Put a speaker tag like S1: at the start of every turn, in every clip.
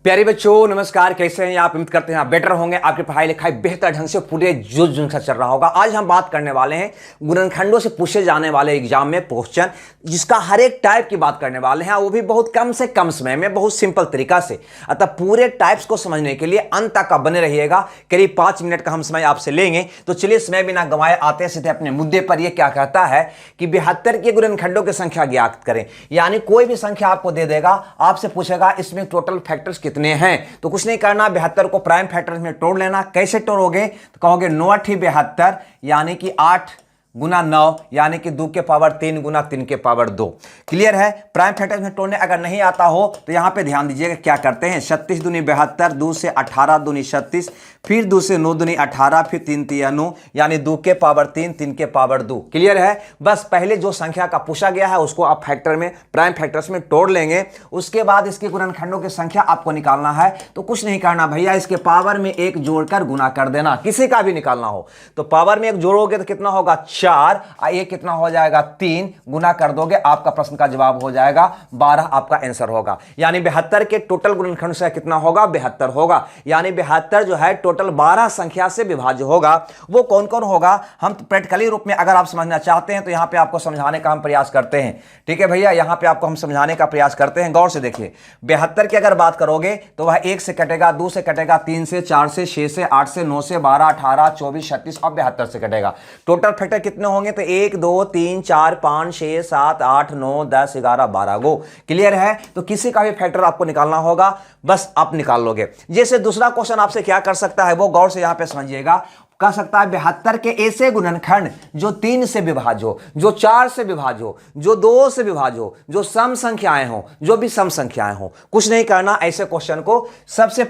S1: प्यारे बच्चों नमस्कार, कैसे हैं आप। उम्मीद करते हैं आप बेटर होंगे, आपकी पढ़ाई लिखाई बेहतर ढंग से पूरे जोश जुनून से चल रहा होगा। आज हम बात करने वाले हैं गुणनखंडों से पूछे जाने वाले एग्जाम में क्वेश्चन, जिसका हर एक टाइप की बात करने वाले हैं, वो भी बहुत कम से कम समय में, बहुत सिंपल तरीका से। अतः पूरे टाइप्स को समझने के लिए अंत तक आप बने रहिएगा। करीब 5 मिनट का हम समय आपसे लेंगे। तो चलिए समय बिना गंवाए आते हैं सीधे अपने मुद्दे पर। यह क्या कहता है कि 72 के गुणनखंडों की संख्या ज्ञात करें। यानी कोई भी संख्या आपको दे देगा, आपसे पूछेगा इसमें टोटल फैक्टर्स कितने हैं। तो कुछ नहीं करना, 72 को प्राइम फैक्टर्स में तोड़ लेना। कैसे तोड़ोगे तो कहोगे 9 8 72 यानी कि 8 गुना 9 यानी कि 2 के पावर 3 गुना 3 के पावर 2। क्लियर है। प्राइम फैक्टर्स में तोड़ने अगर नहीं आता हो तो यहां पे ध्यान दीजिएगा क्या करते हैं। 36 दूनी 72, 2 से 18 दूनी 36, फिर 2 से 9 दूनी 18, फिर 3 तिया 9 यानी 2 के पावर 3 3 के पावर 2। क्लियर है। बस पहले जो संख्या का पूछा गया है उसको आप फैक्टर में, प्राइम फैक्टर्स में तोड़ लेंगे। उसके बाद इसके गुणनखंडों की संख्या आपको निकालना है। तो कुछ नहीं करना भैया, इसके पावर में 1 जोड़कर गुना कर देना। किसी का भी निकालना हो तो पावर में 1 जोड़ोगे तो कितना होगा 4, ये कितना हो जाएगा 3, गुना कर दोगे आपका प्रश्न का जवाब हो जाएगा 12, आपका आंसर होगा। यानी 72 के टोटल गुणनखंड से कितना होगा 72 होगा। यानी 72 जो है टोटल 12 संख्या से विभाज्य होगा। वो कौन कौन होगा हम प्रैक्टिकली रूप में अगर आप समझना चाहते हैं तो यहां पे आपको समझाने का हम प्रयास करते हैं। ठीक है भैया, यहां पे आपको हम समझाने का प्रयास करते हैं। गौर से देखिए, 72 की अगर बात करोगे तो वह 1 से कटेगा, 2 से कटेगा, 3 से, 4 से, 6 से, 8 से, 9 से, 12, 18, 24, 36 और 72 से कटेगा। टोटल फैक्टर कितने होंगे तो 1 2 3 4 5 6 7 8 9 10 11 12 गो। क्लियर है। तो किसी का भी फैक्टर आपको निकालना होगा, बस आप निकाल लोगे। जैसे दूसरा क्वेश्चन आपसे क्या कर सकता है वो गौर से यहां पे समझिएगा। कह सकता है 72 के ऐसे गुणनखंड जो 3 से विभाज्य हो, जो 4 से विभाज्य हो, जो 2 से विभाज्य हो, जो सम संख्याएं हो, जो भी सम संख्याएं हो। कुछ नहीं करना, ऐसे क्वेश्चन को सबसे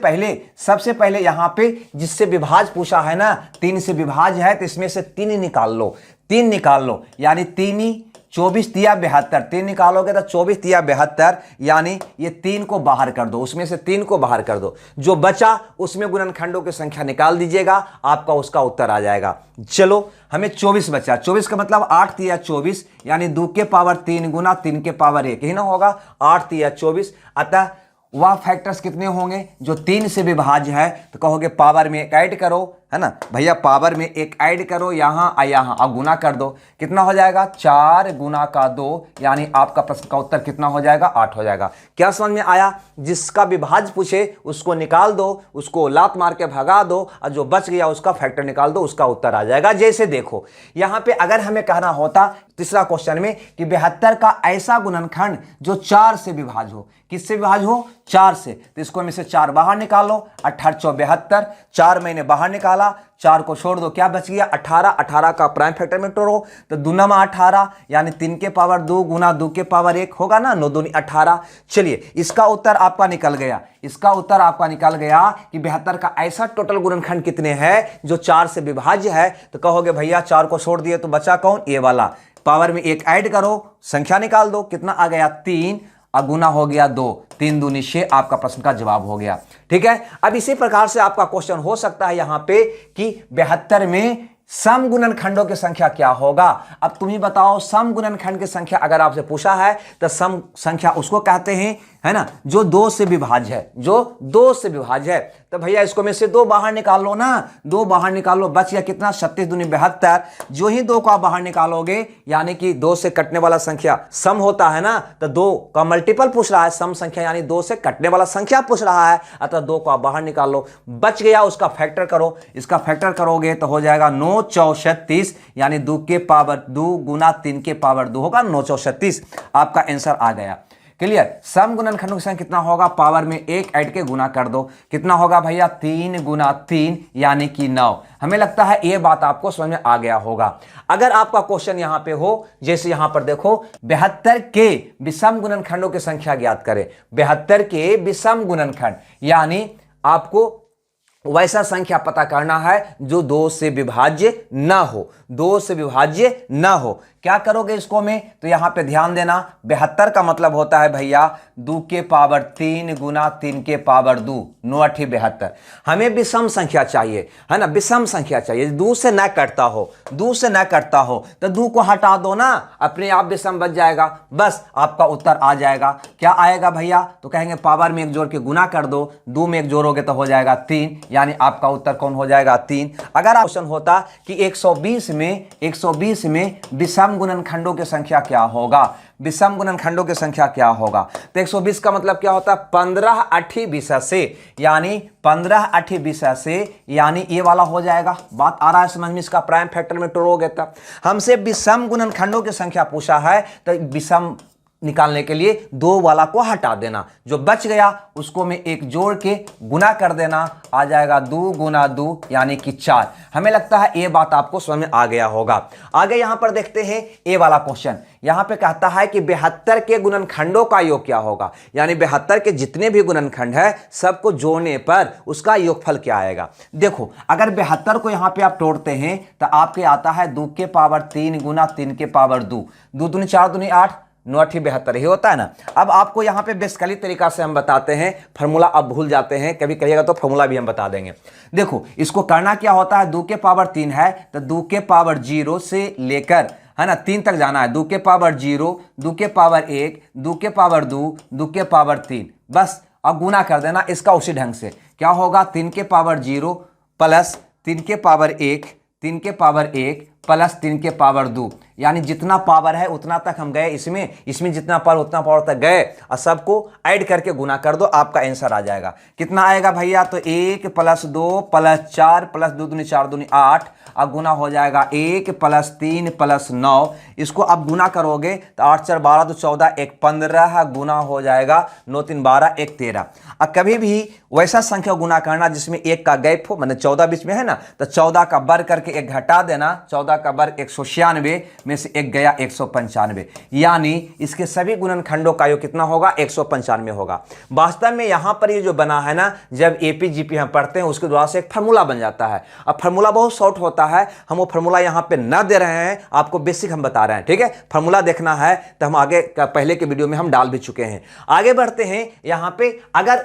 S1: पहले यहां पे जिससे विभाज्य पूछा है ना, 3 से विभाज्य है तो इसमें से 3 निकाल लो। 3 निकाल लो यानी 3 24 तिया 72, 3 निकालोगे तो 24 तिया 72 यानी ये 3 को बाहर कर दो, उसमें से 3 को बाहर कर दो। जो बचा उसमें गुणनखंडों की संख्या निकाल दीजिएगा, आपका उसका उत्तर आ जाएगा। चलो हमें 24 बचा। 24 का मतलब 8 तिया 24 यानी 2 के पावर 3 गुना 3 के पावर 1 ही ना होगा, 8 तिया 24। अतः वह फैक्टर्स कितने होंगे जो 3 से विभाज्य है। तो कहोगे पावर में 1 ऐड करो, है ना भैया, पावर में 1 ऐड करो यहां अब गुना कर दो। कितना हो जाएगा 4 गुना का 2 यानी आपका प्रश्न का उत्तर कितना हो जाएगा 8 हो जाएगा। क्या समझ में आया। जिसका विभाज्य पूछे उसको निकाल दो, उसको लात मार के भगा दो और जो बच गया उसका फैक्टर निकाल दो, उसका उत्तर आ जाएगा। जैसे देखो यहां पे अगर हमें कहना होता तीसरा क्वेश्चन में कि 72 का ऐसा गुणनखंड जो 4 से विभाज्य हो। किससे विभाज्य हो 4 से, तो इसको में से 4 बाहर निकालो। 18 4 72, 4 मैंने बाहर निकाला, 4 को छोड़ दो, क्या बच गया 18। 18 का प्राइम फैक्टर में तोड़ो तो 2 9 18 यानी 3 के पावर 2 गुना 2 के पावर 1 होगा ना, 9 दूनी 18। चलिए इसका उत्तर आपका निकल गया। इसका उत्तर आपका निकल गया कि 72 का ऐसा टोटल गुणनखंड कितने हैं जो 4 से विभाज्य है। तो कहोगे भैया 4 को छोड़ दिए तो बचा कौन, ये वाला। पावर में 1 ऐड करो, संख्या निकाल दो, कितना आ गया 3 और गुना हो गया 2, 3 दूनी 6, आपका प्रश्न का जवाब हो गया। ठीक है। अब इसी प्रकार से आपका क्वेश्चन हो सकता है यहां पे कि 72 में सम गुणनखंडों की संख्या क्या होगा। अब तुम ही बताओ, सम गुणनखंड की संख्या अगर आपसे पूछा है तो सम संख्या उसको कहते हैं, है ना, जो 2 से विभाज्य है, जो 2 से विभाज्य है। तो भैया इसको में से 2 बाहर निकाल लो ना, 2 बाहर निकाल लो, बच गया कितना 36 दूनी 72। जो ही 2 को आप बाहर निकालोगे यानी कि 2 से कटने वाला संख्या सम होता है ना, तो 2 का मल्टीपल पूछ रहा है, सम संख्या यानी 2 से कटने वाला संख्या पूछ रहा है। अतः 2 को आप बाहर निकाल लो, बच गया उसका फैक्टर करो। इसका फैक्टर करोगे तो हो जाएगा 9 4 36 यानी 2 के पावर 2 गुना 3 के पावर 2 होगा 9 4 36, आपका आंसर आ गया। क्लियर। सम गुणनखंडों की संख्या कितना होगा, पावर में 1 ऐड के गुना कर दो, कितना होगा भैया 3 गुना 3 यानी कि 9। हमें लगता है यह बात आपको समझ में आ गया होगा। अगर आपका क्वेश्चन यहां पे हो, जैसे यहां पर देखो 72 के विषम गुणनखंडों की संख्या ज्ञात करें। 72 के विषम गुणनखंड यानी आपको वैसा संख्या पता करना है जो 2 से विभाज्य ना हो, 2 से विभाज्य ना हो। क्या करोगे इसको में, तो यहां पे ध्यान देना, 72 का मतलब होता है भैया 2 के पावर 3 गुना 3 के पावर 2, 9 8 72। हमें विषम संख्या चाहिए, है ना, विषम संख्या चाहिए, 2 से न कटता हो, 2 से न कटता हो, तो 2 को हटा दो ना, अपने आप विषम बच जाएगा, बस आपका उत्तर आ जाएगा। क्या आएगा भैया, तो कहेंगे पावर में एक जोड़ के गुना कर दो, 2 में एक जोड़ोगे तो हो जाएगा 3, यानी आपका उत्तर कौन हो जाएगा 3। अगर क्वेश्चन होता कि 120 में विषम गुणनखंडों की संख्या क्या होगा, विषम गुणनखंडों की संख्या क्या होगा, तो 120 का मतलब क्या होता है 15 8 20 से, यानी 15 8 20 से, यानी ये वाला हो जाएगा। बात आ रहा है समझ में, इसका प्राइम फैक्टर में तोड़ोगे तब। हमसे विषम गुणनखंडों की संख्या पूछा है, तो विषम निकालने के लिए 2 वाला को हटा देना, जो बच गया उसको में एक जोड़ के गुना कर देना, आ जाएगा 2 गुना 2 यानी कि 4। हमें लगता है ये बात आपको समझ में आ गया होगा। आगे यहां पर देखते हैं ए वाला क्वेश्चन। यहां पे कहता है कि 72 के गुणनखंडों का योग क्या होगा, यानी 72 के जितने भी गुणनखंड है सबको जोड़ने पर उसका योगफल क्या आएगा। देखो अगर 72 को यहां पे आप तोड़ते हैं तो आपके आता है 2 के पावर 3 गुना 3 के पावर 2, 2 दूनी 4 दूनी 8, 9 8 72 ही होता है ना। अब आपको यहां पे बेसिकली तरीका से हम बताते हैं, फार्मूला अब भूल जाते हैं, कभी कहिएगा तो फार्मूला भी हम बता देंगे। देखो इसको करना क्या होता है, 2 के पावर 3 है तो 2 के पावर 0 से लेकर, है ना, 3 तक जाना है, 2 के पावर 0, 2 के पावर 1, 2 के पावर 2, 2 के पावर 3, बस अब गुना कर देना इसका उसी ढंग से। क्या होगा 3 के पावर 0 प्लस 3 के पावर 1, 3 के पावर 1 प्लस 3 के पावर 2, यानी जितना पावर है उतना तक हम गए, इसमें जितना पावर उतना पावर तक गए, और सबको ऐड करके गुना कर दो, आपका आंसर आ जाएगा। कितना आएगा भैया, तो 1 प्लस 2 प्लस 4 प्लस 2 दूनी 4 दूनी 8, अब गुना हो जाएगा 1 प्लस 3 प्लस 9, इसको अब गुना करोगे तो 8 4 12 2 14 1 15 गुना हो जाएगा 9 3 12 1 13। अब कभी भी वैसा संख्या गुना करना जिसमें 1 का गैप हो, मतलब 14 बीच में है ना, तो 14 का वर्ग करके 1 घटा देना, 14 का वर्ग 196 में से 1 गया 195, यानी इसके सभी गुणनखंडों का योग कितना होगा 195 होगा। वास्तव में यहां पर ये जो बना है ना, जब एपीजीपी हम पढ़ते हैं उसके द्वारा से एक फार्मूला बन जाता है। अब फार्मूला बहुत शॉर्ट होता है, हम वो फार्मूला यहां पे न दे रहे हैं, आपको बेसिक हम बता रहे हैं, ठीक है। फार्मूला देखना है तो हम आगे पहले के वीडियो में हम डाल भी चुके हैं। आगे बढ़ते हैं, यहां पे अगर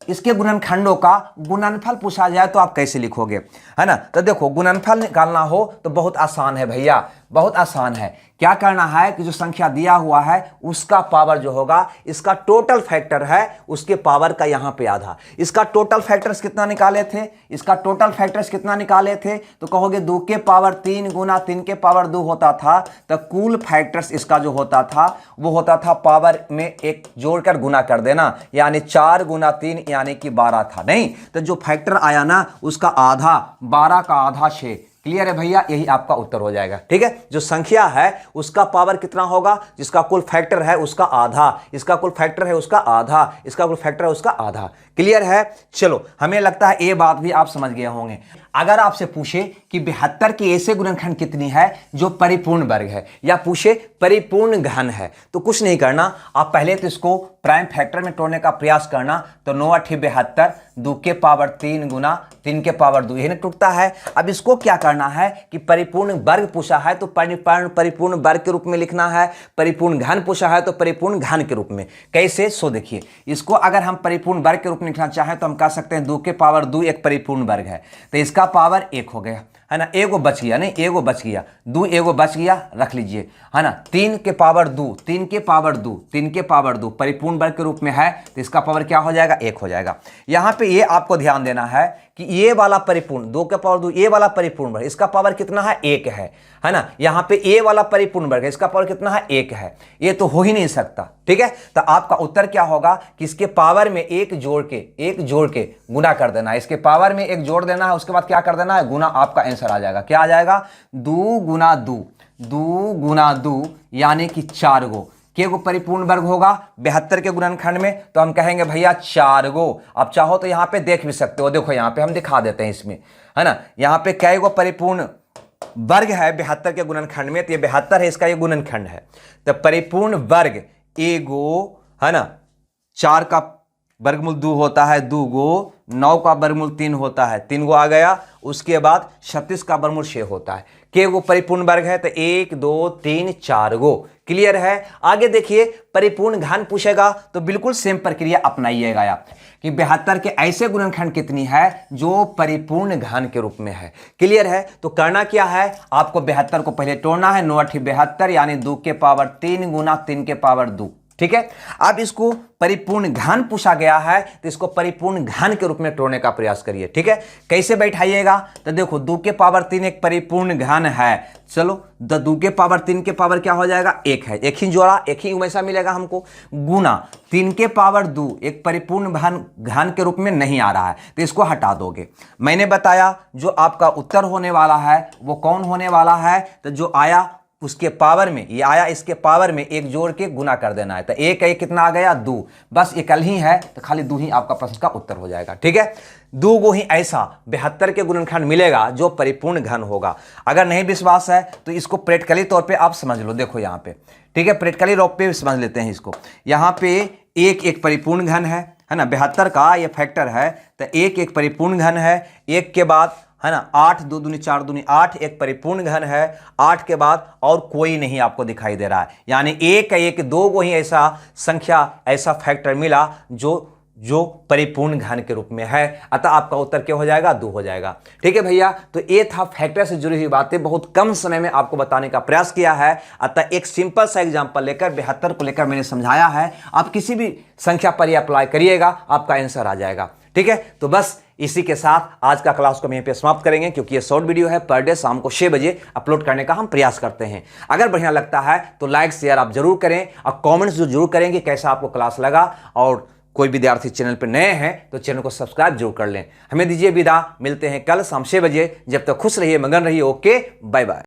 S1: इसके गुणनखंडों का गुणनफल पूछा जाए तो आप कैसे लिखोगे, है ना। तो देखो गुणनफल निकालना हो तो बहुत आसान है भैया, बहुत आसान है। क्या करना है कि जो संख्या दिया हुआ है उसका पावर जो होगा, इसका टोटल फैक्टर है उसके पावर का यहां पे आधा। इसका टोटल फैक्टर्स कितना निकाले थे, इसका टोटल फैक्टर्स कितना निकाले थे, तो कहोगे 2 के पावर 3 गुना 3 के पावर 2 होता था, तो कुल फैक्टर्स इसका जो होता था वो होता था पावर में एक जोड़कर गुना कर देना, यानी 4 गुना 3 यानी कि 12 था। नहीं तो जो फैक्टर आया ना उसका आधा, 12 का आधा 6। क्लियर है भैया, यही आपका उत्तर हो जाएगा, ठीक है। जो संख्या है उसका पावर कितना होगा, जिसका कुल फैक्टर है उसका आधा, इसका कुल फैक्टर है उसका आधा, इसका कुल फैक्टर है उसका आधा। क्लियर है, चलो हमें लगता है ये बात भी आप समझ गए होंगे। अगर आपसे पूछे कि 72 के ऐसे गुणनखंड कितनी है जो परिपूर्ण वर्ग है, या पूछे परिपूर्ण घन है, तो कुछ नहीं करना, आप पहले तो इसको प्राइम फैक्टर में तोड़ने का प्रयास करना, तो 9 8 72, 2 के पावर 3 गुना 3 के पावर 2, यही टूटता है। अब इसको क्या करना है कि परिपूर्ण वर्ग पूछा है तो परिपूर्ण वर्ग के रूप में लिखना है, परिपूर्ण घन पूछा है तो परिपूर्ण घन के रूप में। कैसे, सो देखिए, इसको अगर हम परिपूर्ण वर्ग के रूप में लिखना चाहें तो हम कह सकते हैं 2 के पावर 2 एक परिपूर्ण वर्ग है, तो इसका पावर 1 हो गया, है ना, एगो बच गया, नहीं एगो बच गया, 2 एगो बच गया, रख लीजिए, है ना। 3 के पावर 2, 3 के पावर 2, 3 के पावर 2 परिपूर्ण वर्ग के रूप में है, तो इसका पावर क्या हो जाएगा 1 हो जाएगा। यहां पे ये आपको ध्यान देना है कि ये वाला परिपूर्ण 2 के पावर 2, ये वाला परिपूर्ण वर्ग इसका पावर कितना है 1 है ना। यहां पे ये वाला परिपूर्ण वर्ग इसका पावर कितना है 1 है, ये तो हो ही नहीं सकता, ठीक है। तो आपका उत्तर क्या होगा कि इसके पावर में एक जोड़ के गुना कर देना है, इसके पावर में एक जोड़ देना है, उसके बाद क्या कर देना है गुना, आपका आंसर आ जाएगा। क्या आ जाएगा 2 गुना 2, 2 गुना 2 यानी कि 4 गो के गो परिपूर्ण वर्ग होगा 72 के गुणनखंड में, तो हम कहेंगे भैया 4 गो। अब चाहो तो यहां पे देख भी सकते हो, देखो यहां पे हम दिखा देते हैं इसमें, है ना। यहां पे कै गो परिपूर्ण वर्ग है 72 के गुणनखंड में, तो ये 72 है, इसका ये गुणनखंड है, तो परिपूर्ण वर्ग एगो, है ना, 4 का वर्गमूल 2 होता है 2 गो, 9 का वर्गमूल 3 होता है 3 गो आ गया, उसके बाद 36 का वर्गमूल 6 होता है। के वो परिपूर्ण वर्ग है, तो 1 2 3 4 गो। क्लियर है। आगे देखिए परिपूर्ण घन पूछेगा तो बिल्कुल सेम प्रक्रिया अपनाइएगा आप कि 72 के ऐसे गुणनखंड कितनी है जो परिपूर्ण घन के रूप में है। क्लियर है। तो करना क्या है, आपको 72 को पहले तोड़ना है। 9 72 यानी 2 के पावर 3 गुना 3 के पावर 2। ठीक है। अब इसको परिपूर्ण घन पूछा गया है तो इसको परिपूर्ण घन के रूप में तोड़ने का प्रयास करिए। ठीक है। कैसे बैठाइएगा, तो देखो 2 के पावर 3 एक परिपूर्ण घन है। चलो 2 के पावर 3 के पावर क्या हो जाएगा, 1 है, एक ही जोड़ा, एक ही हमेशा मिलेगा हमको, गुना 3 के पावर 2 एक परिपूर्ण घन के रूप में नहीं आ रहा है तो इसको हटा दोगे। मैंने बताया जो आपका उत्तर होने वाला है वो कौन होने वाला है, तो जो आया उसके पावर में, ये आया इसके पावर में एक जोड़ के गुना कर देना है। तो एक कितना आ गया, 2। बस ये कल ही है तो खाली 2 ही आपका प्रश्न का उत्तर हो जाएगा। ठीक है। 2 गो ही ऐसा 72 के गुणनखंड मिलेगा जो परिपूर्ण घन होगा। अगर नहीं विश्वास है तो इसको प्रैक्टिकली तौर पे आप समझ लो। देखो यहाँ पे, ठीक है, प्रैक्टिकली रूप पे समझ लेते हैं इसको। यहाँ पे एक परिपूर्ण घन है ना, 72 का ये फैक्टर है तो एक परिपूर्ण घन है। एक के बाद है ना 8 2 दूनी 4 दूनी 8 एक परिपूर्ण घन है। 8 के बाद और कोई नहीं आपको दिखाई दे रहा है, यानी 1 2 को ही ऐसा संख्या, ऐसा फैक्टर मिला जो परिपूर्ण घन के रूप में है। अतः आपका उत्तर क्या हो जाएगा, 2 हो जाएगा। ठीक है भैया। तो ये था फैक्टर से जुड़ी हुई बातें, बहुत कम समय में आपको बताने का प्रयास किया है। अतः एक सिंपल सा एग्जांपल लेकर 72 को लेकर मैंने समझाया है। आप किसी भी संख्या पर अप्लाई करिएगा, आपका आंसर आ जाएगा। ठीक है। तो बस इसी के साथ आज का क्लास को हम यहीं पे समाप्त करेंगे, क्योंकि ये शॉर्ट वीडियो है, पर डे शाम को 6 बजे अपलोड करने का हम प्रयास करते हैं। अगर बढ़िया लगता है तो लाइक शेयर आप जरूर करें और कमेंट्स जरूर करें कि कैसा आपको क्लास लगा। और कोई विद्यार्थी चैनल पर नए हैं तो चैनल को सब्सक्राइब जरूर कर लें। हमें दीजिए विदा, मिलते हैं कल शाम 6 बजे। जब तक खुश रहिए, मगन रहिए। Okay, bye bye.